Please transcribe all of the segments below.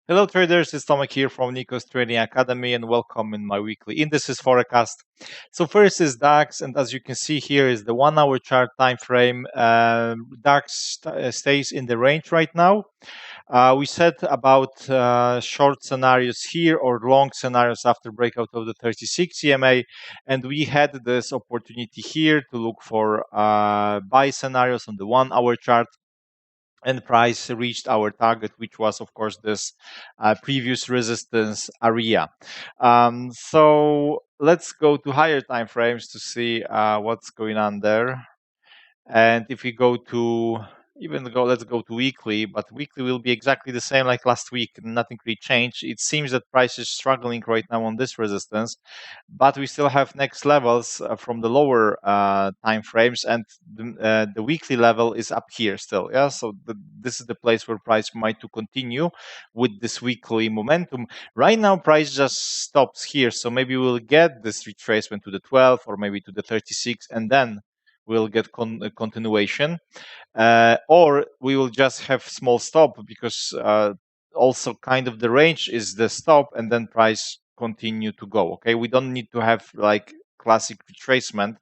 Hello traders, it's Tomek here from Nikos Trading Academy and welcome in my weekly indices forecast. So first is DAX, and as you can see here is the 1 hour chart time frame. DAX stays in the range right now. We said about short scenarios here or long scenarios after breakout of the 36 EMA, and we had this opportunity here to look for buy scenarios on the 1 hour chart, and price reached our target, which was of course this previous resistance area. So let's go to higher time frames to see what's going on there. And if we go to let's go to weekly, but weekly will be exactly the same like last week. Nothing really changed. It seems that price is struggling right now on this resistance, but we still have next levels from the lower time frames, and the weekly level is up here still. Yeah, so this is the place where price might to continue with this weekly momentum. Right now, price just stops here, so maybe we'll get this retracement to the 12 or maybe to the 36, and then we'll get continuation, or we will just have small stop because also kind of the range is the stop and then price continue to go. Okay, we don't need to have like classic retracement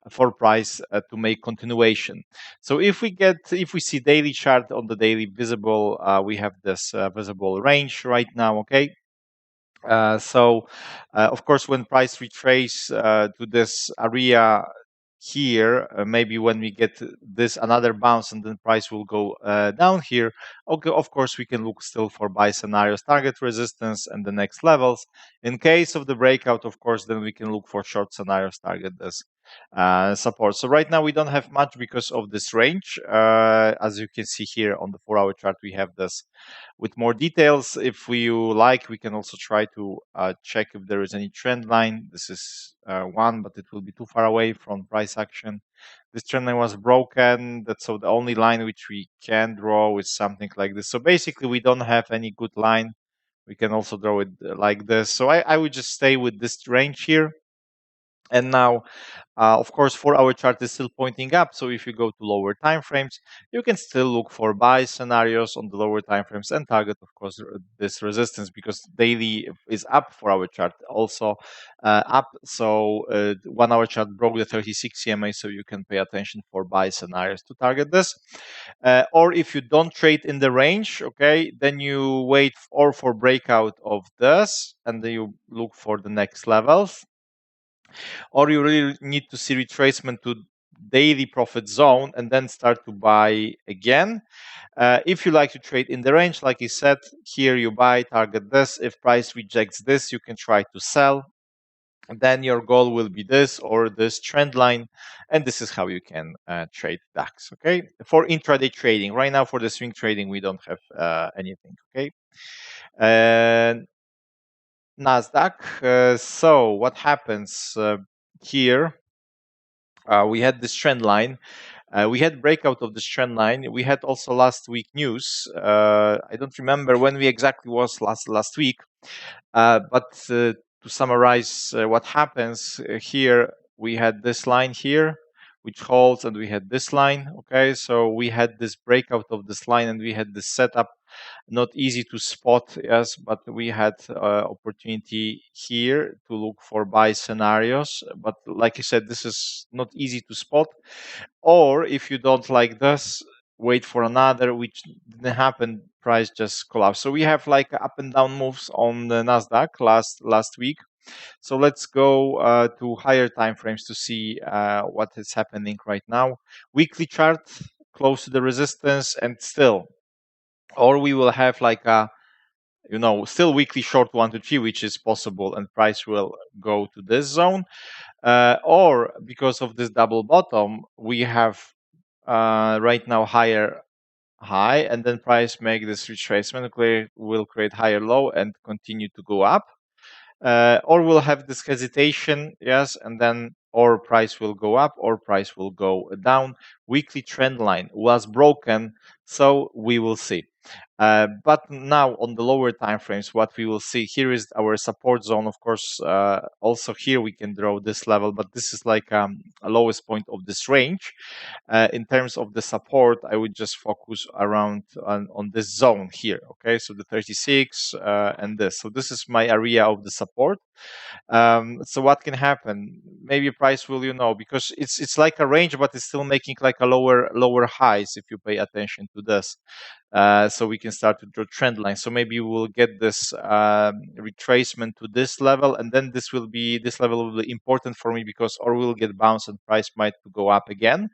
for price to make continuation. So if we see daily chart on the daily visible, we have this visible range right now. Okay, of course, when price retrace to this area here, maybe when we get this another bounce and then price will go down here, okay, of course we can look still for buy scenarios, target resistance and the next levels. In case of the breakout, of course, then we can look for short scenarios, target this support. So right now we don't have much because of this range. As you can see here on the 4 hour chart, we have this with more details. If we like, we can also try to check if there is any trend line. This is one, but it will be too far away from price action. This trend line was broken. That's so the only line which we can draw is something like this. So basically, we don't have any good line. We can also draw it like this. So I would just stay with this range here. And now, of course, 4 hour chart is still pointing up. So if you go to lower time frames, you can still look for buy scenarios on the lower time frames and target, of course, this resistance, because daily is up, 4 hour chart also up. So 1 hour chart broke the 36 EMA, so you can pay attention for buy scenarios to target this. Or if you don't trade in the range, okay, then you wait or for breakout of this, and then you look for the next levels, or you really need to see retracement to daily profit zone and then start to buy again. If you like to trade in the range, like I said, here you buy, target this. If price rejects this, you can try to sell. Then your goal will be this or this trend line, and this is how you can trade DAX. Okay, for intraday trading, right now for the swing trading, we don't have anything. Okay, and NASDAQ. So what happens here? We had this trend line. We had breakout of this trend line. We had also last week news. I don't remember when we exactly was last week, but to summarize what happens here, we had this line here, which holds, and we had this line. Okay, so we had this breakout of this line, and we had this setup. Not easy to spot, yes, but we had opportunity here to look for buy scenarios. But like I said, this is not easy to spot. Or if you don't like this, wait for another, which didn't happen. Price just collapsed. So we have like up and down moves on the Nasdaq last week. So let's go to higher time frames to see what is happening right now. Weekly chart close to the resistance, and still, or we will have like a still weekly short 1 to 3, which is possible, and price will go to this zone, or because of this double bottom, we have right now higher high, and then price make this retracement, will create higher low and continue to go up, or we'll have this hesitation, yes, and then or price will go up or price will go down. Weekly trend line was broken, so we will see. But now on the lower time frames, what we will see here is our support zone. Of course, also here we can draw this level, but this is like a lowest point of this range. In terms of the support, I would just focus around on this zone here. Okay, so the 36 and this. So this is my area of the support. So what can happen? Maybe price will, because it's like a range, but it's still making like a lower highs if you pay attention to this. So we can start to draw trend lines. So maybe we'll get this retracement to this level, and then this level will be important for me, because or we'll get bounce and price might go up again,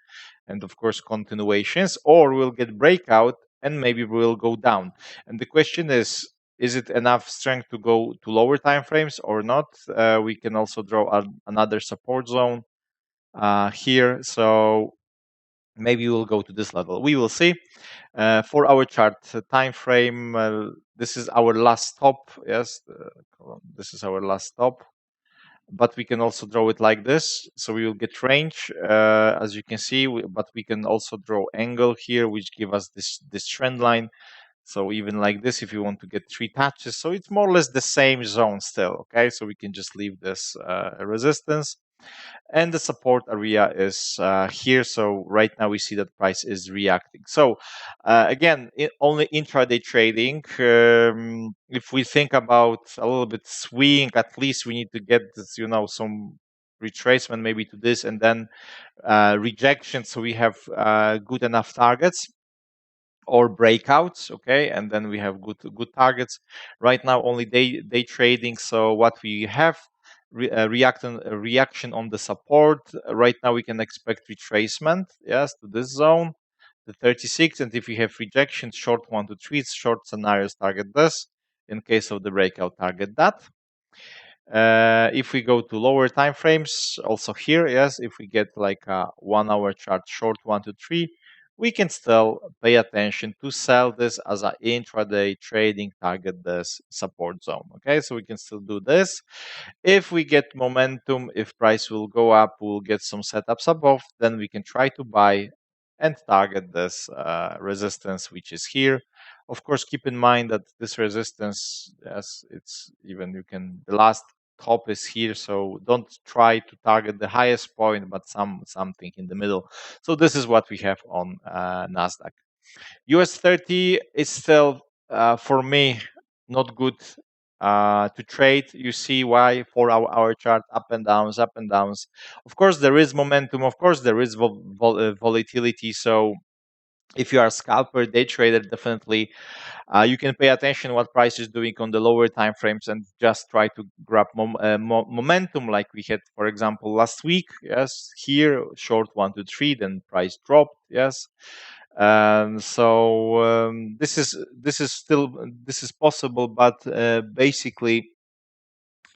and of course continuations, or we'll get breakout and maybe we'll go down. And the question is it enough strength to go to lower time frames or not? We can also draw another support zone here. So maybe we'll go to this level. We will see. For our chart time frame, this is our last stop. Yes, this is our last stop. But we can also draw it like this. So we will get range, as you can see. But we can also draw angle here, which give us this trend line. So even like this, if you want to get 3 touches, so it's more or less the same zone still. Okay, so we can just leave this resistance, and the support area is here. So right now we see that price is reacting. So again, only intraday trading. If we think about a little bit swing, at least we need to get this, some retracement maybe to this, and then rejection, so we have good enough targets or breakouts. Okay, and then we have good targets. Right now only day trading. So what we have, reaction on the support. Right now we can expect retracement, yes, to this zone, the 36. And if we have rejection, short 1 to 3, short scenarios target this. In case of the breakout, target that. If we go to lower time frames, also here, yes, if we get like a 1 hour chart, short 1 to 3, we can still pay attention to sell this as an intraday trading, target this support zone. Okay, so we can still do this. If we get momentum, if price will go up, we'll get some setups above, then we can try to buy and target this resistance, which is here. Of course, keep in mind that this resistance, yes, it's even, the last top is here, so don't try to target the highest point, but something in the middle. So this is what we have on NASDAQ. US 30 is still, for me, not good to trade. You see why? For our chart, up and downs, up and downs. Of course, there is momentum. Of course, there is volatility. So if you are a scalper, day trader, definitely you can pay attention what price is doing on the lower time frames and just try to grab momentum, like we had, for example, last week. Yes, here short 1 to 3, then price dropped. Yes. This is possible, but basically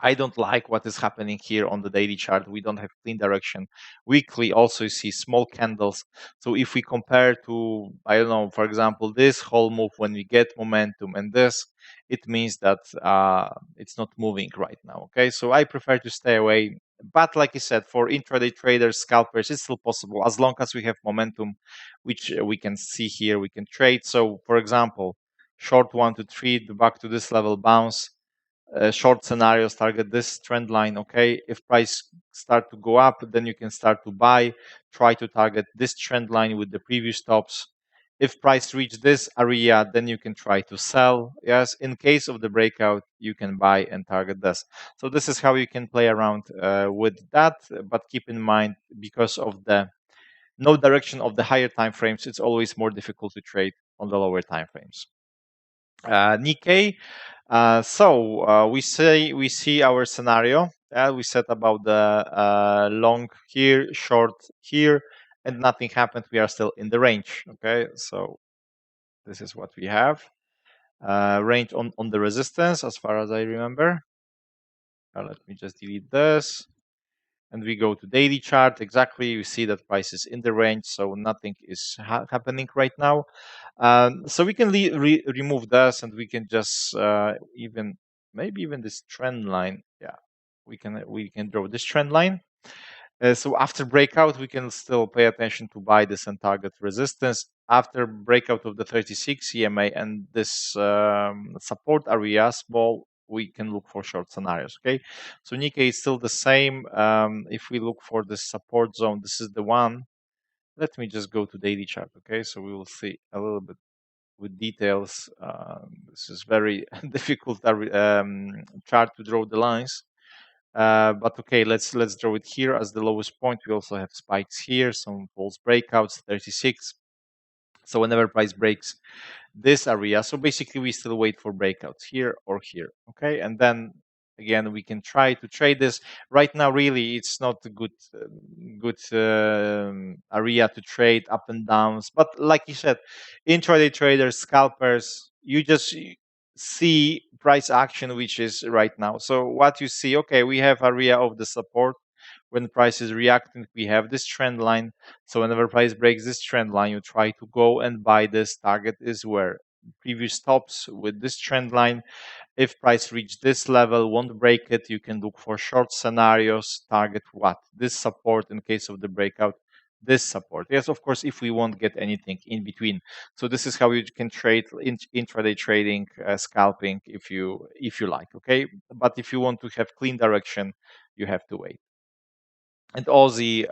I don't like what is happening here on the daily chart. We don't have clean direction. Weekly also you see small candles. So if we compare to, I don't know, for example, this whole move when we get momentum and this, it means that it's not moving right now. Okay, so I prefer to stay away. But like I said, for intraday traders, scalpers, it's still possible as long as we have momentum, which we can see here. We can trade. So for example, short 1 to 3, back to this level bounce. Short scenarios target this trend line. Okay, if price start to go up, then you can start to buy, try to target this trend line with the previous stops. If price reach this area, then you can try to sell. Yes, in case of the breakout, you can buy and target this. So this is how you can play around with that. But keep in mind, because of the no direction of the higher time frames, it's always more difficult to trade on the lower time frames. Nikkei. We see our scenario. We said about the long here, short here, and nothing happened. We are still in the range. Okay, so this is what we have. Range on the resistance, as far as I remember. Let me just delete this. And we go to daily chart. Exactly, you see that price is in the range, so nothing is happening right now. So we can remove this, and we can just maybe even this trend line. Yeah, we can draw this trend line. So after breakout, we can still pay attention to buy this and target resistance. after breakout of the 36 EMA and this support area small, we can look for short scenarios. Okay, so Nikkei is still the same. If we look for the support zone, this is the one. Let me just go to daily chart. Okay, so we will see a little bit with details. This is very difficult chart to draw the lines. But okay, let's draw it here as the lowest point. We also have spikes here, some false breakouts, 36. So whenever price breaks this area, so basically we still wait for breakouts here or here. Okay, and then again we can try to trade this. Right now really it's not a good area to trade up and downs, but like you said, intraday traders, scalpers, you just see price action which is right now. So what you see, okay, we have area of the support. When price is reacting, we have this trend line. So whenever price breaks this trend line, you try to go and buy this. Target is where previous stops with this trend line. If price reach this level, won't break it, you can look for short scenarios. Target what? This support in case of the breakout. This support. Yes, of course, if we won't get anything in between. So this is how you can trade intraday trading, scalping, if you like. Okay, but if you want to have clean direction, you have to wait. And Aussie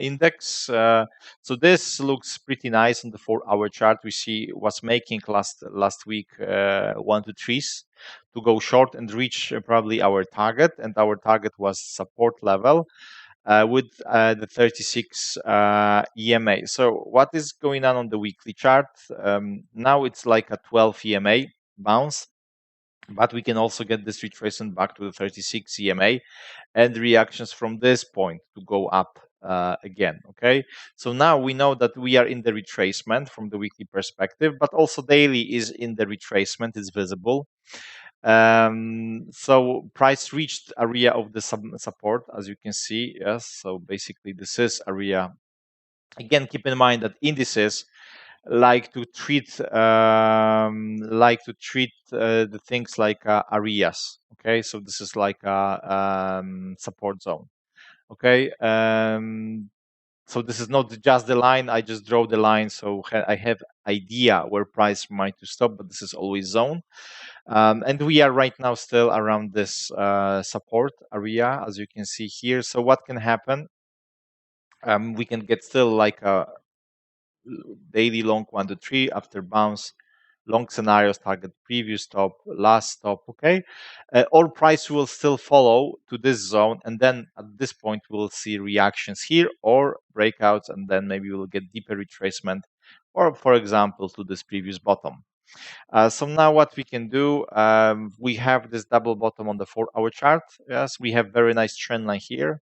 index. So this looks pretty nice on the 4-hour chart. We see was making last week 1 to 3s to go short and reach probably our target, and our target was support level with the 36 EMA. So what is going on the weekly chart? Now it's like a 12 EMA bounce, but we can also get this retracement back to the 36 EMA and reactions from this point to go up again. Okay, so now we know that we are in the retracement from the weekly perspective, but also daily is in the retracement, it's visible. So price reached area of the support, as you can see. Yes, so basically this is area. Again, keep in mind that indices like to treat the things like areas. Okay, so this is like a support zone. Okay, so this is not just the line. I just draw the line, so I have idea where price might to stop, but this is always zone. And we are right now still around this support area, as you can see here. So what can happen? We can get still like a daily long 1 to 3 after bounce. Long scenarios target previous stop, last stop. Okay, all price will still follow to this zone, and then at this point we'll see reactions here or breakouts, and then maybe we'll get deeper retracement, or for example to this previous bottom. So now what we can do, we have this double bottom on the 4-hour chart. Yes, we have very nice trend line here.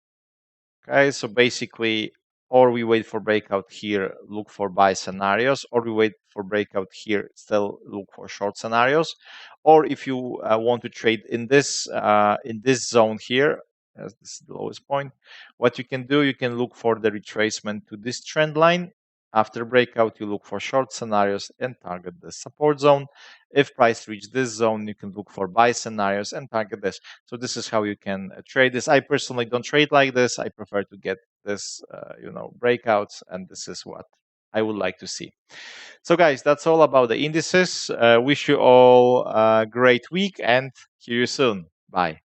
Okay, so basically, or we wait for breakout here, look for buy scenarios, or we wait for breakout here, still look for short scenarios. Or if you want to trade in this zone here, as this is the lowest point, what you can do, you can look for the retracement to this trend line. After breakout, you look for short scenarios and target the support zone. If price reach this zone, you can look for buy scenarios and target this. So this is how you can trade this. I personally don't trade like this. I prefer to get this, breakouts, and this is what I would like to see. So guys, that's all about the indices. Wish you all a great week and see you soon. Bye.